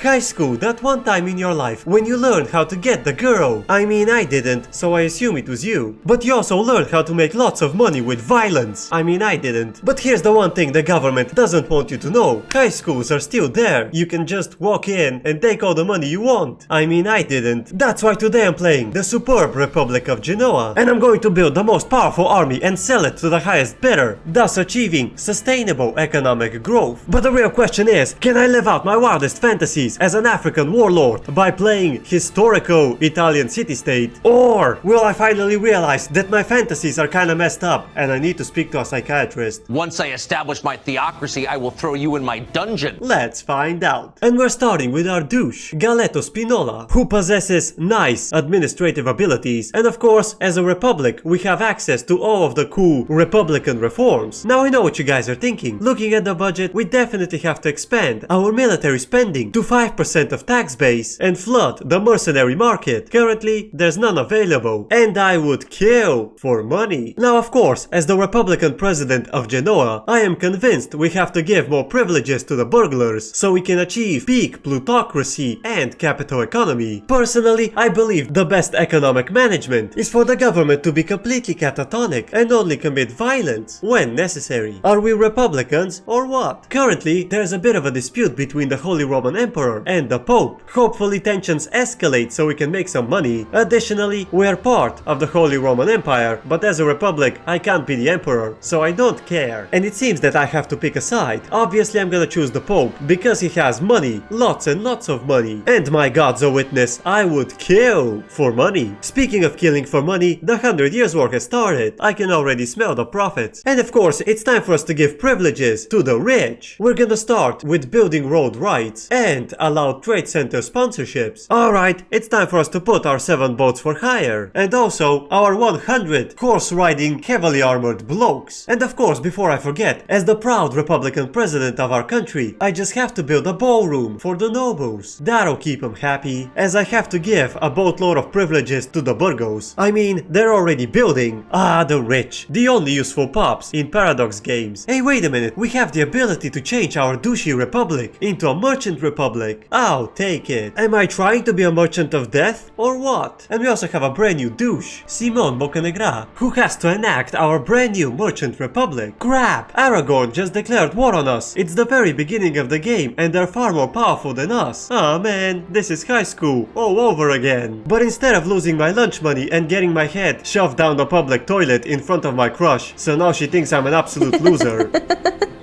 High school, that one time in your life when you learned how to get the girl. I mean, I didn't, so I assume it was you. But you also learned how to make lots of money with violence. I mean, I didn't. But here's the one thing the government doesn't want you to know. High schools are still there. You can just walk in and take all the money you want. I mean, I didn't. That's why today I'm playing the superb Republic of Genoa. And I'm going to build the most powerful army and sell it to the highest bidder, thus achieving sustainable economic growth. But the real question is, can I live out my wildest fantasies as an African warlord by playing historical Italian city-state? Or will I finally realize that my fantasies are kinda messed up and I need to speak to a psychiatrist? Once I establish my theocracy, I will throw you in my dungeon. Let's find out. And we're starting with our douche, Galetto Spinola, who possesses nice administrative abilities, and of course, as a republic, we have access to all of the cool Republican reforms. Now I know what you guys are thinking. Looking at the budget, we definitely have to expand our military spending to 5% of tax base and flood the mercenary market. Currently, there's none available, and I would kill for money. Now of course, as the Republican president of Genoa, I am convinced we have to give more privileges to the burglars so we can achieve peak plutocracy and capital economy. Personally, I believe the best economic management is for the government to be completely catatonic and only commit violence when necessary. Are we Republicans or what? Currently, there's a bit of a dispute between the Holy Roman Emperor and the Pope. Hopefully tensions escalate so we can make some money. Additionally, we are part of the Holy Roman Empire, but as a republic, I can't be the emperor, so I don't care. And it seems that I have to pick a side. Obviously, I'm gonna choose the Pope because he has money, lots and lots of money. And my God's a witness, I would kill for money. Speaking of killing for money, the 100 Years' War has started. I can already smell the profits. And of course, it's time for us to give privileges to the rich. We're gonna start with building road rights and allow trade center sponsorships. Alright, it's time for us to put our 7 boats for hire. And also, our 100 horse-riding, heavily armored Blokes. And of course, before I forget, as the proud Republican president of our country, I just have to build a ballroom for the nobles. That'll keep them happy, as I have to give a boatload of privileges to the burgos. I mean, they're already building. Ah, the rich. The only useful pops in Paradox games. Hey, wait a minute, we have the ability to change our douchey republic into a merchant republic. I'll take it. Am I trying to be a merchant of death, or what? And we also have a brand new douche, Simon Boccanegra, who has to enact our brand new merchant republic. Crap! Aragon just declared war on us. It's the very beginning of the game and they're far more powerful than us. Ah man, this is high school all over again. But instead of losing my lunch money and getting my head shoved down the public toilet in front of my crush, so now she thinks I'm an absolute loser.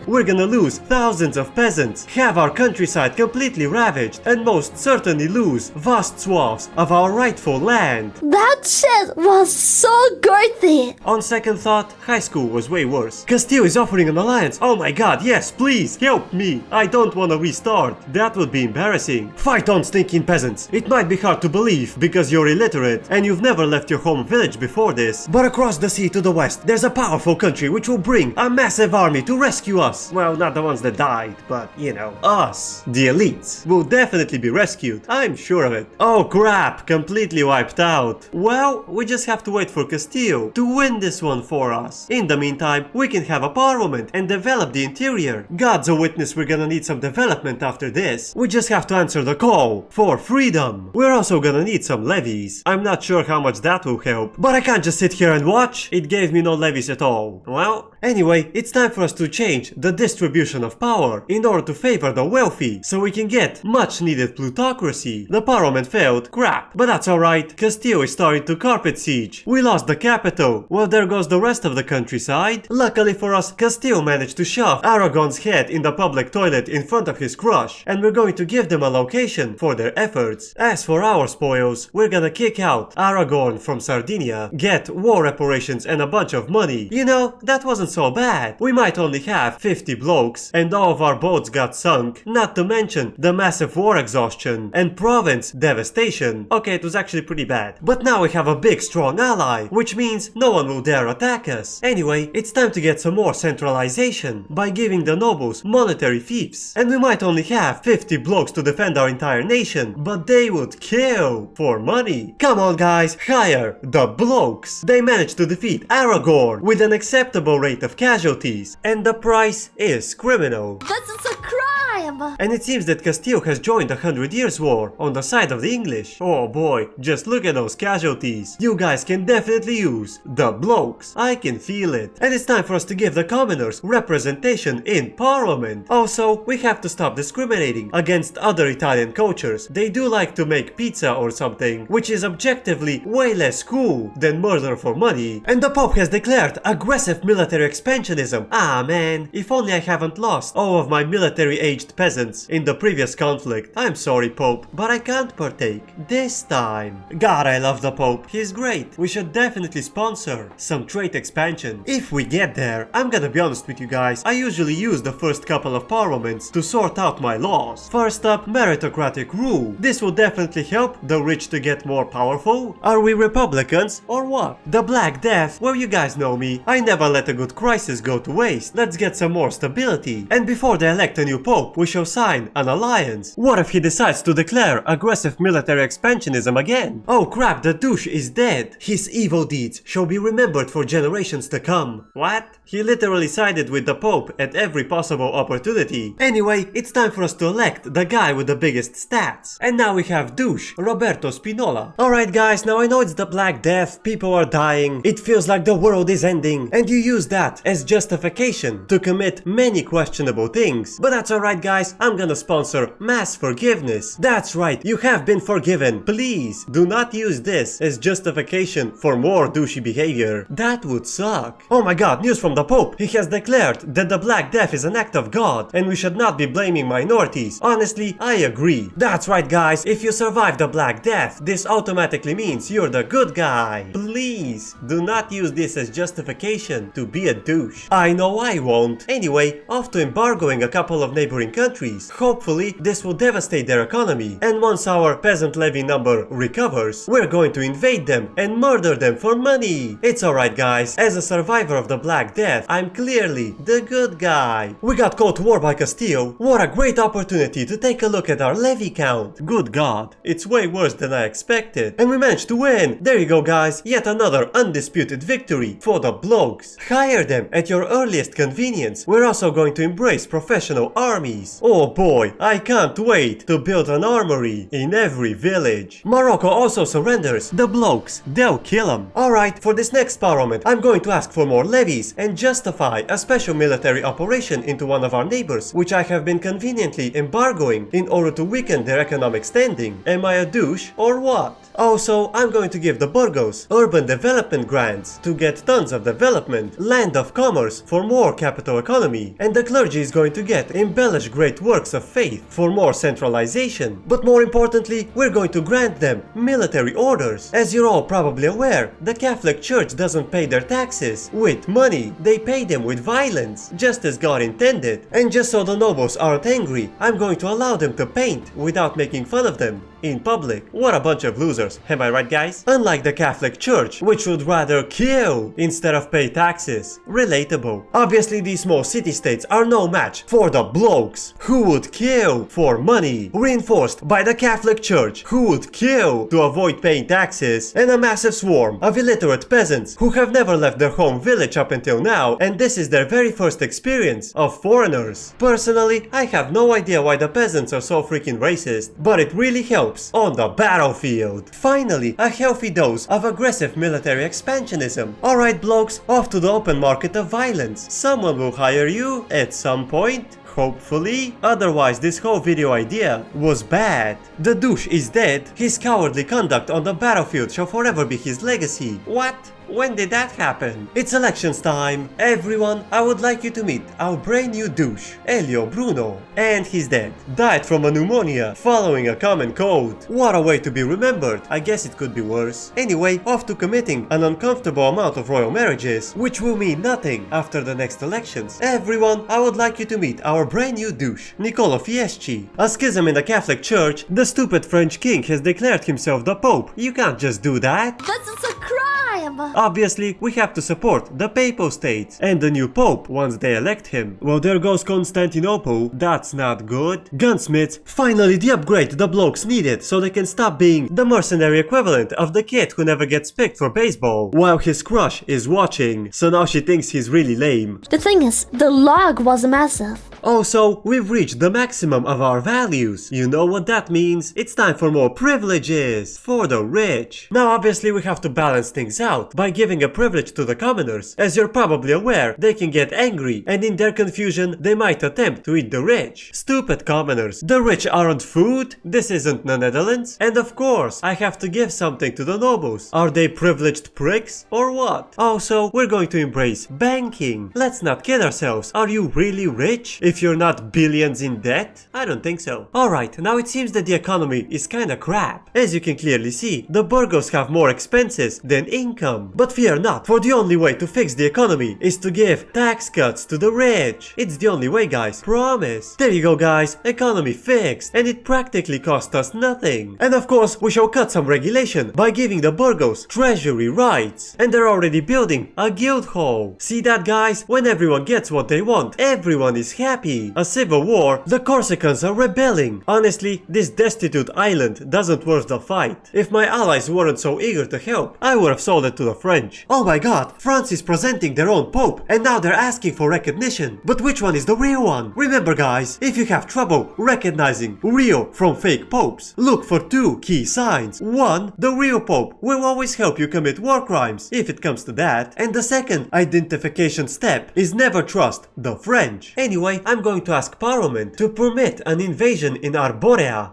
We're gonna lose thousands of peasants, have our countryside completely ravaged, and most certainly lose vast swaths of our rightful land. That shit was so girthy. On second thought, high school was way worse. Castile is offering an alliance. Oh my god, yes, please, help me. I don't wanna restart. That would be embarrassing. Fight on, stinking peasants. It might be hard to believe because you're illiterate and you've never left your home village before this. But across the sea to the west, there's a powerful country which will bring a massive army to rescue us. Well, not the ones that died, but, you know, us, the elites, will definitely be rescued. I'm sure of it. Oh crap, completely wiped out. Well, we just have to wait for Castile to win this one for us. In the meantime, we can have a parliament and develop the interior. God's a witness, we're gonna need some development after this. We just have to answer the call for freedom. We're also gonna need some levies. I'm not sure how much that will help, but I can't just sit here and watch. It gave me no levies at all. Well, anyway, it's time for us to change the distribution of power in order to favor the wealthy, so we can get much needed plutocracy. The parliament failed, crap, but that's alright. Castile is starting to carpet siege. We lost the capital. Well, there goes the rest of the countryside. Luckily for us, Castile managed to shove Aragon's head in the public toilet in front of his crush, and we're going to give them a location for their efforts. As for our spoils, we're gonna kick out Aragon from Sardinia, get war reparations and a bunch of money. You know, that wasn't so bad. We might only have 50 blokes, and all of our boats got sunk, not to mention the massive war exhaustion and province devastation. Okay, it was actually pretty bad. But now we have a big strong ally, which means no one will dare attack us. Anyway, it's time to get some more centralization by giving the nobles monetary fiefs. And we might only have 50 blokes to defend our entire nation, but they would kill for money. Come on guys, hire the blokes. They managed to defeat Aragon with an acceptable rate of casualties, and the price is criminal. This is a crime. crime! And it seems that Castile has joined the 100 Years' War on the side of the English. Oh boy, just look at those casualties. You guys can definitely use the Blokes. I can feel it. And it's time for us to give the commoners representation in Parliament. Also, we have to stop discriminating against other Italian cultures. They do like to make pizza or something, which is objectively way less cool than murder for money. And the Pope has declared aggressive military expansionism. Ah man, if only I haven't lost all of my military-aged peasants in the previous conflict. I'm sorry, Pope, but I can't partake this time. God, I love the Pope. He's great. We should definitely sponsor some trade expansion. If we get there, I'm gonna be honest with you guys, I usually use the first couple of parliaments to sort out my laws. First up, meritocratic rule. This will definitely help the rich to get more powerful. Are we Republicans or what? The Black Death, well, you guys know me. I never let a good crisis go to waste. Let's get some more stability. And before they elect a new pope, we shall sign an alliance. What if he decides to declare aggressive military expansionism again? Oh crap, the douche is dead. His evil deeds shall be remembered for generations to come. What? He literally sided with the pope at every possible opportunity. Anyway, it's time for us to elect the guy with the biggest stats. And now we have douche Roberto Spinola. Alright guys, now I know it's the Black Death, people are dying, it feels like the world is ending, and you use that as justification to commit many questionable things. But that's alright guys, I'm gonna sponsor mass forgiveness. That's right, you have been forgiven. Please, do not use this as justification for more douchey behavior. That would suck. Oh my god, news from the Pope. He has declared that the Black Death is an act of God and we should not be blaming minorities. Honestly, I agree. That's right guys, if you survive the Black Death, this automatically means you're the good guy. Please, do not use this as justification to be a douche. I know I won't. Anyway, off to embargoing a couple of neighboring countries. Hopefully, this will devastate their economy. And once our peasant levy number recovers, we're going to invade them and murder them for money. It's alright guys, as a survivor of the Black Death, I'm clearly the good guy. We got caught to war by Castile. What a great opportunity to take a look at our levy count. Good god, it's way worse than I expected. And we managed to win. There you go guys, yet another undisputed victory for the Blokes. Hire them at your earliest convenience. We're also going to embrace professional armies. Oh boy, I can't wait to build an armory in every village. Morocco also surrenders. The Blokes, they'll kill them. Alright, for this next parliament, I'm going to ask for more levies and justify a special military operation into one of our neighbors, which I have been conveniently embargoing in order to weaken their economic standing. Am I a douche or what? Also, I'm going to give the Burgos urban development grants to get tons of development, land of commerce for more capital economy, and the clergy is going to get embellished great works of faith for more centralization. But more importantly, we're going to grant them military orders. As you're all probably aware, the Catholic Church doesn't pay their taxes with money, they pay them with violence, just as God intended. And just so the nobles aren't angry, I'm going to allow them to paint without making fun of them in public. What a bunch of losers, am I right guys? Unlike the Catholic Church, which would rather kill instead of pay taxes. Relatable. Obviously these small city-states are no match for the Blokes, who would kill for money, reinforced by the Catholic Church, who would kill to avoid paying taxes, and a massive swarm of illiterate peasants who have never left their home village up until now, and this is their very first experience of foreigners. Personally, I have no idea why the peasants are so freaking racist, but it really helps on the battlefield. Finally, a healthy dose of aggressive military expansionism. Alright Blokes, off to the open market of violence. Someone will hire you at some point. Hopefully. Otherwise, this whole video idea was bad. The douche is dead. His cowardly conduct on the battlefield shall forever be his legacy. What? When did that happen? It's elections time. Everyone, I would like you to meet our brand new douche, Elio Bruno. And he's dead. Died from a pneumonia following a common cold. What a way to be remembered. I guess it could be worse. Anyway, off to committing an uncomfortable amount of royal marriages, which will mean nothing after the next elections. Everyone, I would like you to meet our brand new douche, Niccolo Fieschi. A schism in the Catholic Church, the stupid French king has declared himself the Pope. You can't just do that. This is a crime! crime! Obviously, we have to support the Papal States and the new Pope once they elect him. Well, there goes Constantinople. That's not good. Gunsmiths, finally the upgrade the Blokes needed so they can stop being the mercenary equivalent of the kid who never gets picked for baseball while his crush is watching. So now she thinks he's really lame. The thing is, the log was massive. Also, we've reached the maximum of our values. You know what that means? It's time for more privileges for the rich. Now obviously we have to balance things out by giving a privilege to the commoners. As you're probably aware, they can get angry and in their confusion they might attempt to eat the rich. Stupid commoners. The rich aren't food? This isn't the Netherlands. And of course, I have to give something to the nobles. Are they privileged pricks or what? Also, we're going to embrace banking. Let's not kid ourselves. Are you really rich if you're not billions in debt? I don't think so. Alright, now it seems that the economy is kinda crap. As you can clearly see, the burghers have more expenses than income. But fear not, for the only way to fix the economy is to give tax cuts to the rich. It's the only way, guys. Promise. There you go, guys. Economy fixed. And it practically cost us nothing. And of course, we shall cut some regulation by giving the burghers treasury rights. And they're already building a guild hall. See that, guys? When everyone gets what they want, everyone is happy. A civil war, the Corsicans are rebelling. Honestly, this destitute island doesn't worth the fight. If my allies weren't so eager to help, I would have sold it to the French. Oh my god, France is presenting their own pope and now they're asking for recognition. But which one is the real one? Remember, guys, if you have trouble recognizing real from fake popes, look for two key signs. One, the real pope will always help you commit war crimes, if it comes to that. And the second identification step is never trust the French. Anyway, I'm going to ask Parliament to permit an invasion in Arborea.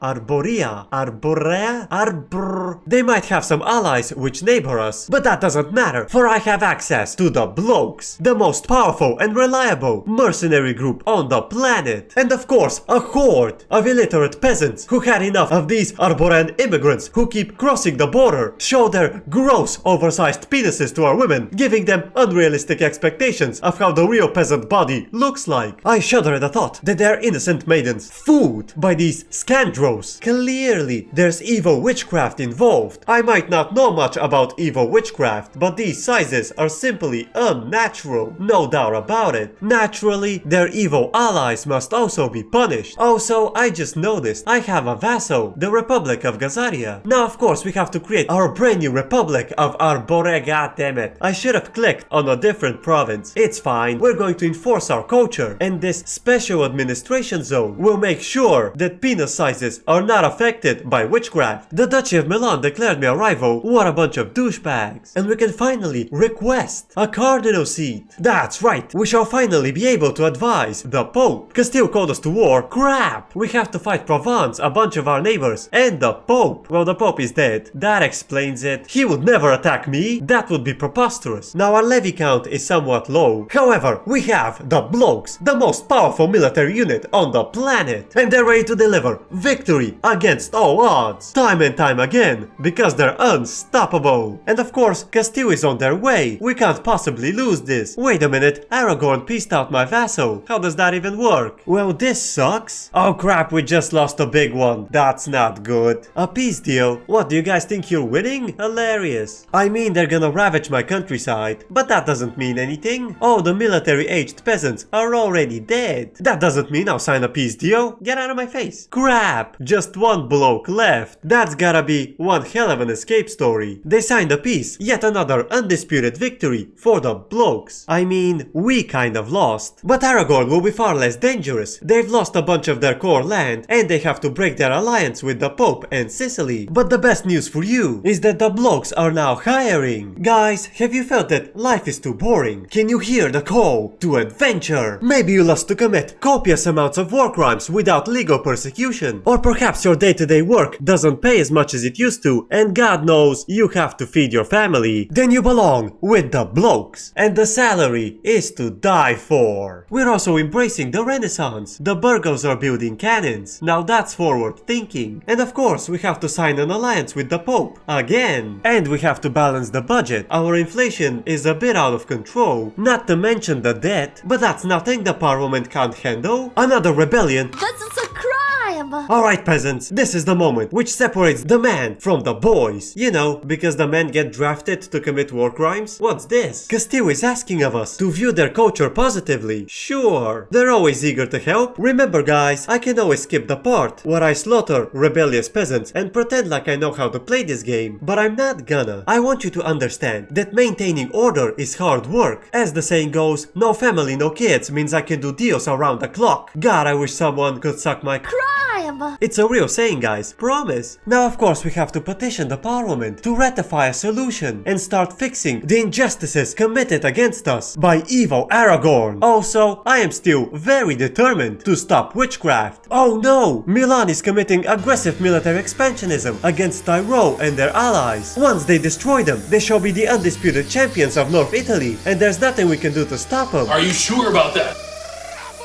They might have some allies which neighbor us, but that doesn't matter, for I have access to the Blokes, the most powerful and reliable mercenary group on the planet. And of course, a horde of illiterate peasants who had enough of these Arborean immigrants who keep crossing the border, show their gross oversized penises to our women, giving them unrealistic expectations of how the real peasant body looks like. I shudder at the thought that they're innocent maidens fooled by these scandros. Clearly, there's evil witchcraft involved. I might not know much about evil witchcraft, but these sizes are simply unnatural. No doubt about it. Naturally, their evil allies must also be punished. Also, I just noticed I have a vassal, the Republic of Gazaria. Now, of course, we have to create our brand new Republic of Arborega, damn it. I should have clicked on a different province. It's fine. We're going to enforce our culture, and this special administration zone will make sure that penis sizes are not affected by witchcraft. The Duchy of Milan declared me a rival. What a bunch of douchebags. And we can finally request a cardinal seat. That's right, we shall finally be able to advise the Pope. Castile called us to war. Crap! We have to fight Provence, a bunch of our neighbors, and the Pope. Well, the Pope is dead. That explains it. He would never attack me. That would be preposterous. Now our levy count is somewhat low. However, we have the Blokes, the most powerful military unit on the planet. And they're ready to deliver victory against all odds. Time and time again. Because they're unstoppable. And of course, Castile is on their way. We can't possibly lose this. Wait a minute, Aragon pieced out my vassal. How does that even work? Well, this sucks. Oh crap, we just lost a big one. That's not good. A peace deal? What, do you guys think you're winning? Hilarious. I mean, they're gonna ravage my countryside, but that doesn't mean anything. Oh, the military-aged peasants are already dead. That doesn't mean I'll sign a peace deal. Get out of my face. Crap, just one bloke left. That's gotta be one hell of an escape story. They signed a peace, yet another undisputed victory for the Blokes. I mean, we kind of lost. But Aragon will be far less dangerous. They've lost a bunch of their core land, and they have to break their alliance with the Pope and Sicily. But the best news for you is that the Blokes are now hiring. Guys, have you felt that life is too boring? Can you hear the call to adventure? Maybe you lust to commit copious amounts of war crimes without legal persecution. Or perhaps your day-to-day work doesn't pay as much as it used to, and God knows you have to feed your family. Then you belong with the Blokes, and the salary is to die for. We're also embracing the Renaissance. The burghers are building cannons. Now that's forward thinking. And of course, we have to sign an alliance with the Pope again. And we have to balance the budget. Our inflation is a bit out of control. Not to mention the debt, but that's nothing the Parliament can't handle. Another rebellion. This is a crime! Alright peasants, this is the moment which separates the man from the boys. You know, because the men get drafted to commit war crimes. What's this? Castile is asking of us to view their culture positively. Sure, they're always eager to help. Remember guys, I can always skip the part where I slaughter rebellious peasants and pretend like I know how to play this game. But I'm not gonna. I want you to understand that maintaining order is hard work. As the saying goes, no family, no kids means I can do deals around the clock. God, I wish someone could suck my Crime! It's a real saying guys, promise. Now of course we have to petition the parliament to ratify a solution and start fixing the injustices committed against us by evil Aragon. Also, I am still very determined to stop witchcraft. Oh no! Milan is committing aggressive military expansionism against Tyrol and their allies. Once they destroy them, they shall be the undisputed champions of North Italy, and there's nothing we can do to stop them. Are you sure about that?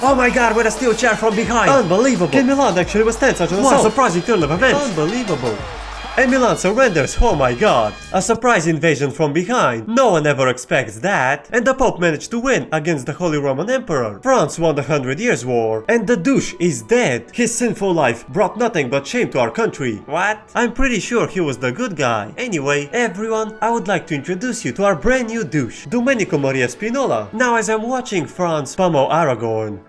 Oh my god, with a steel chair from behind! Unbelievable! Can Milan actually withstand such an assault? What a surprising turn of events! Unbelievable! And Milan surrenders, oh my god! A surprise invasion from behind, no one ever expects that. And the Pope managed to win against the Holy Roman Emperor. France won the 100 Years' War, and the douche is dead. His sinful life brought nothing but shame to our country. What? I'm pretty sure he was the good guy. Anyway, everyone, I would like to introduce you to our brand new douche, Domenico Maria Spinola. Now as I'm watching France pummel Aragon,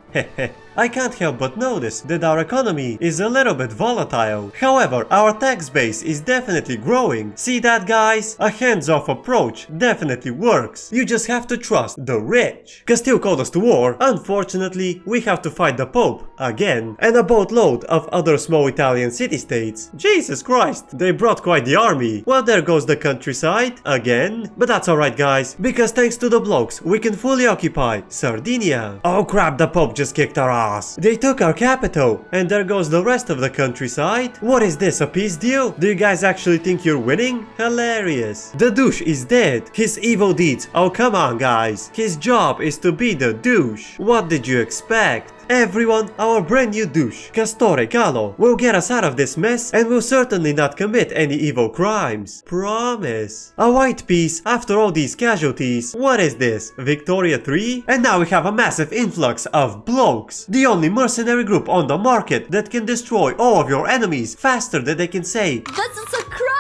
I can't help but notice that our economy is a little bit volatile. However, our tax base is definitely growing. See that guys? A hands-off approach definitely works. You just have to trust the rich. Castile called us to war. Unfortunately, we have to fight the Pope again. And a boatload of other small Italian city-states. Jesus Christ, they brought quite the army. Well, there goes the countryside again. But that's alright guys, because thanks to the Blokes, we can fully occupy Sardinia. Oh crap, the Pope just kicked our ass. They took our capital, and there goes the rest of the countryside. What is this, a peace deal? Do you guys actually think you're winning? Hilarious. The douche is dead. His evil deeds, oh come on guys. His job is to be the douche. What did you expect? Everyone, our brand new douche, Castore Calo, will get us out of this mess and will certainly not commit any evil crimes. Promise. A white peace after all these casualties. What is this? Victoria 3? And now we have a massive influx of Blokes, the only mercenary group on the market that can destroy all of your enemies faster than they can say This is a crime!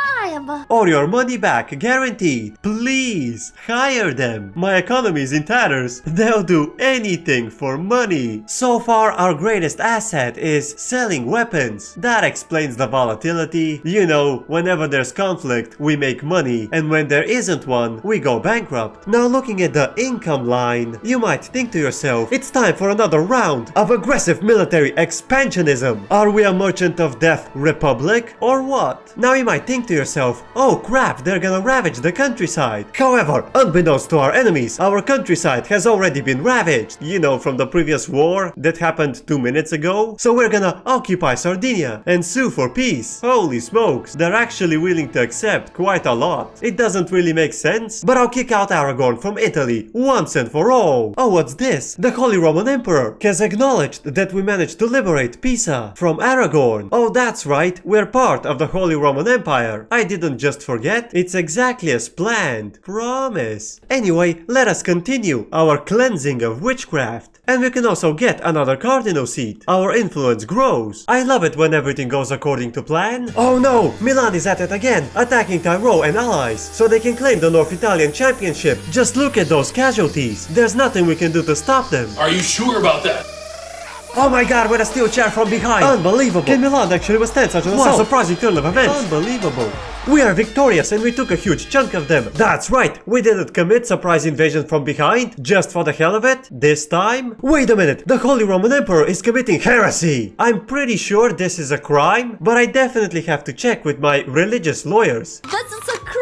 or your money back guaranteed. Please, hire them. My economy is in tatters. They'll do anything for money. So far, our greatest asset is selling weapons. That explains the volatility. You know, whenever there's conflict, we make money, and when there isn't one, we go bankrupt. Now looking at the income line, you might think to yourself, it's time for another round of aggressive military expansionism. Are we a merchant of death republic or what? Now you might think to yourself, oh crap, they're gonna ravage the countryside. However, unbeknownst to our enemies, our countryside has already been ravaged. You know, from the previous war that happened 2 minutes ago. So we're gonna occupy Sardinia and sue for peace. Holy smokes, they're actually willing to accept quite a lot. It doesn't really make sense, but I'll kick out Aragon from Italy once and for all. Oh, what's this? The Holy Roman Emperor has acknowledged that we managed to liberate Pisa from Aragon. Oh, that's right, we're part of the Holy Roman Empire. I didn't just forget, it's exactly as planned. Promise. Anyway, let us continue our cleansing of witchcraft. And we can also get another cardinal seat. Our influence grows. I love it when everything goes according to plan. Oh no! Milan is at it again, attacking Tyrol and allies, so they can claim the North Italian championship. Just look at those casualties. There's nothing we can do to stop them. Are you sure about that? Oh my god, with a steel chair from behind! Unbelievable! Can Milan actually withstand such an assault? What a surprising turn of events! Unbelievable! We are victorious and we took a huge chunk of them. That's right, we didn't commit surprise invasion from behind, just for the hell of it, this time. Wait a minute, the Holy Roman Emperor is committing heresy! I'm pretty sure this is a crime, but I definitely have to check with my religious lawyers. This is a crime!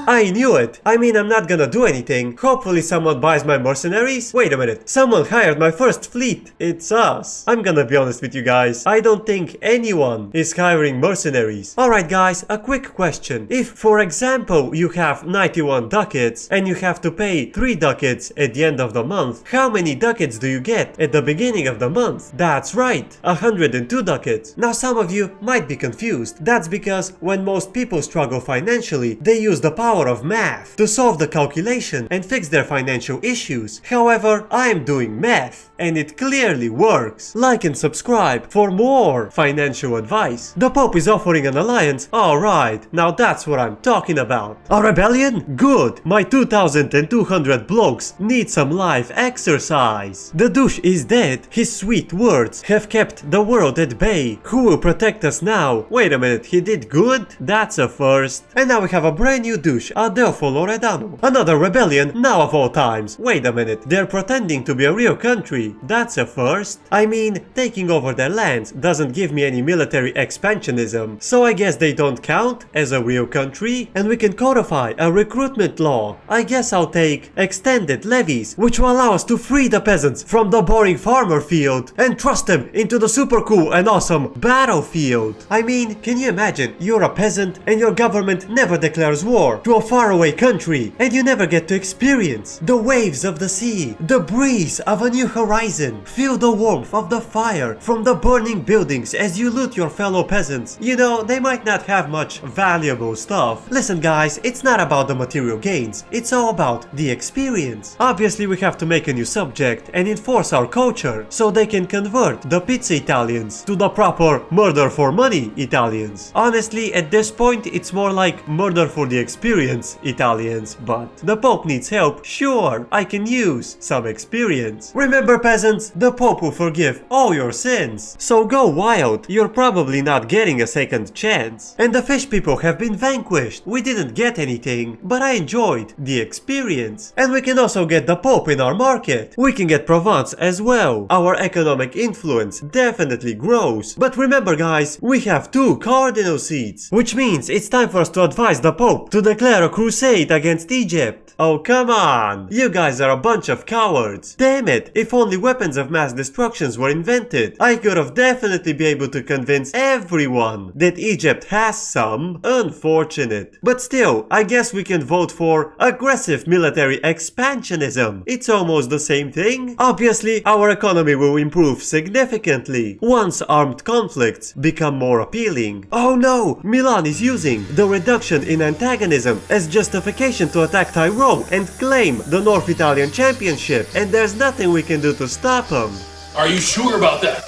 I knew it! I mean, I'm not gonna do anything. Hopefully someone buys my mercenaries? Wait a minute, someone hired my first fleet. It's us. I'm gonna be honest with you guys, I don't think anyone is hiring mercenaries. Alright guys, a quick question. If, for example, you have 91 ducats and you have to pay 3 ducats at the end of the month, how many ducats do you get at the beginning of the month? That's right, 102 ducats. Now some of you might be confused. That's because when most people struggle financially, they use the power of math to solve the calculation and fix their financial issues. However, I am doing math, and it clearly works. Like and subscribe for more financial advice. The Pope is offering an alliance? Alright, now that's what I'm talking about. A rebellion? Good. My 2200 blokes need some life exercise. The douche is dead. His sweet words have kept the world at bay. Who will protect us now? Wait a minute, he did good? That's a first. And now we have a brand new douche, Adelfo Loredano. Another rebellion, now of all times. Wait a minute, they're pretending to be a real country. That's a first. I mean, taking over their lands doesn't give me any military expansionism, so I guess they don't count as a real country. And we can codify a recruitment law. I guess I'll take extended levies, which will allow us to free the peasants from the boring farmer field and trust them into the super cool and awesome battlefield. I mean, can you imagine you're a peasant and your government never declares war to a faraway country and you never get to experience the waves of the sea, the breeze of a new horizon, feel the warmth of the fire from the burning buildings as you loot your fellow peasants. You know, they might not have much valuable stuff. Listen guys, it's not about the material gains, it's all about the experience. Obviously we have to make a new subject and enforce our culture so they can convert the pizza Italians to the proper murder for money Italians. Honestly, at this point it's more like murder for the experience Italians, but the Pope needs help. Sure, I can use some experience. Remember peasants, the Pope will forgive all your sins. So go wild, you're probably not getting a second chance. And the fish people have been vanquished. We didn't get anything, but I enjoyed the experience. And we can also get the Pope in our market. We can get Provence as well. Our economic influence definitely grows. But remember guys, we have 2 cardinal seats, which means it's time for us to advise the Pope to declare a crusade against Egypt. Oh come on, you guys are a bunch of cowards. Damn it, if only weapons of mass destructions were invented, I could have definitely been able to convince everyone that Egypt has some. Unfortunate. But still, I guess we can vote for aggressive military expansionism. It's almost the same thing. Obviously, our economy will improve significantly once armed conflicts become more appealing. Oh no, Milan is using the reduction in antagonism as justification to attack Tyrone and claim the North Italian championship, and there's nothing we can do to stop him. Are you sure about that?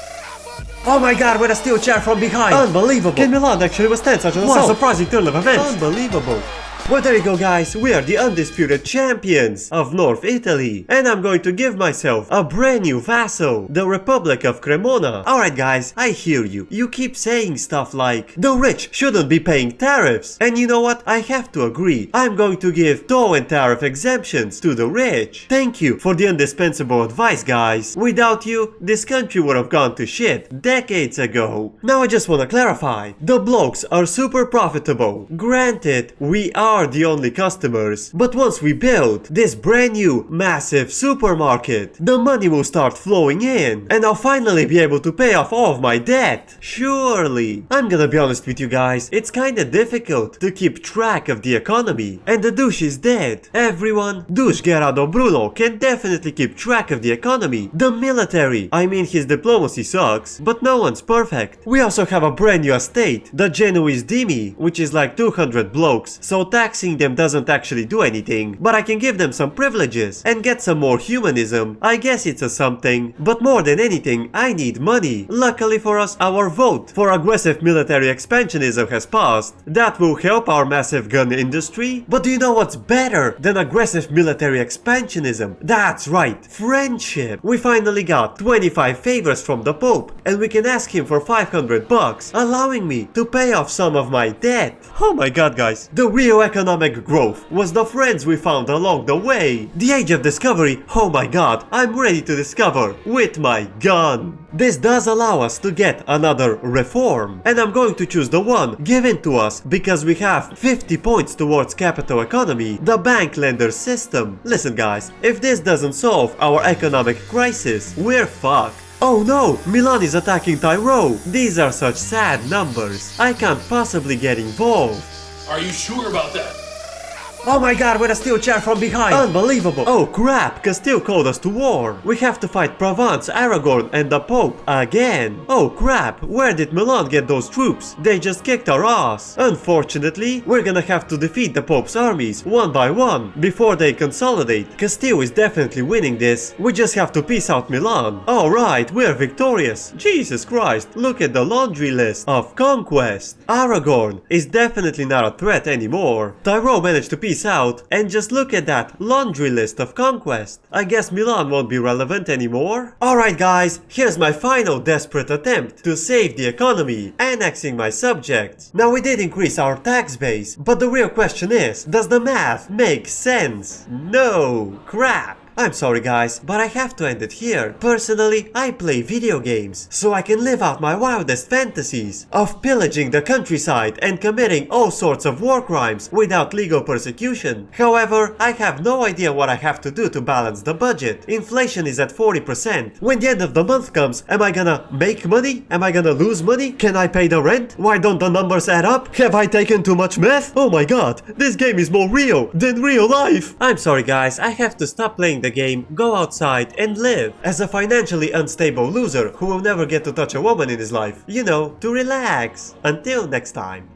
Oh my god, with a steel chair from behind! Unbelievable! Can Milan actually withstand such an assault? What a surprising turn of events! Unbelievable! Well, there you go guys, we are the undisputed champions of North Italy, and I'm going to give myself a brand new vassal, the Republic of Cremona. Alright guys, I hear you. You keep saying stuff like, the rich shouldn't be paying tariffs, and you know what, I have to agree. I'm going to give toll and tariff exemptions to the rich. Thank you for the indispensable advice guys. Without you, this country would have gone to shit decades ago. Now I just want to clarify, the Blokes are super profitable. Granted, we are the only customers, but once we build this brand new massive supermarket, the money will start flowing in and I'll finally be able to pay off all of my debt. Surely. I'm gonna be honest with you guys, it's kinda difficult to keep track of the economy, and the douche is dead. Everyone, douche Gerardo Bruno can definitely keep track of the economy. The military, I mean his diplomacy sucks, but no one's perfect. We also have a brand new estate, the Genoese Demi, which is like 200 blokes, so taxing them doesn't actually do anything, but I can give them some privileges and get some more humanism. I guess it's a something, but more than anything, I need money. Luckily for us, our vote for aggressive military expansionism has passed. That will help our massive gun industry. But do you know what's better than aggressive military expansionism? That's right, friendship. We finally got 25 favors from the Pope, and we can ask him for 500 bucks, allowing me to pay off some of my debt. Oh my god guys, the real economic growth was the friends we found along the way. The age of discovery, oh my god, I'm ready to discover with my gun. This does allow us to get another reform, and I'm going to choose the one given to us because we have 50 points towards capital economy, the bank lender system. Listen guys, if this doesn't solve our economic crisis, we're fucked. Oh no, Milan is attacking Tyrone. These are such sad numbers. I can't possibly get involved. Are you sure about that? Oh my god, with a steel chair from behind! Unbelievable! Oh crap, Castile called us to war! We have to fight Provence, Aragon and the Pope again! Oh crap, where did Milan get those troops? They just kicked our ass! Unfortunately, we're gonna have to defeat the Pope's armies one by one before they consolidate. Castile is definitely winning this, we just have to peace out Milan. Alright, we're victorious! Jesus Christ, look at the laundry list of conquest! Aragon is definitely not a threat anymore. Tyrol managed to peace out, and just look at that laundry list of conquest. I guess Milan won't be relevant anymore. Alright guys, here's my final desperate attempt to save the economy, annexing my subjects. Now we did increase our tax base, but the real question is, does the math make sense? No! Crap! I'm sorry guys, but I have to end it here. Personally, I play video games, so I can live out my wildest fantasies of pillaging the countryside and committing all sorts of war crimes without legal persecution. However, I have no idea what I have to do to balance the budget. Inflation is at 40%. When the end of the month comes, am I gonna make money? Am I gonna lose money? Can I pay the rent? Why don't the numbers add up? Have I taken too much meth? Oh my god, this game is more real than real life. I'm sorry guys, I have to stop playing the game, go outside and live as a financially unstable loser who will never get to touch a woman in his life. You know, to relax. Until next time.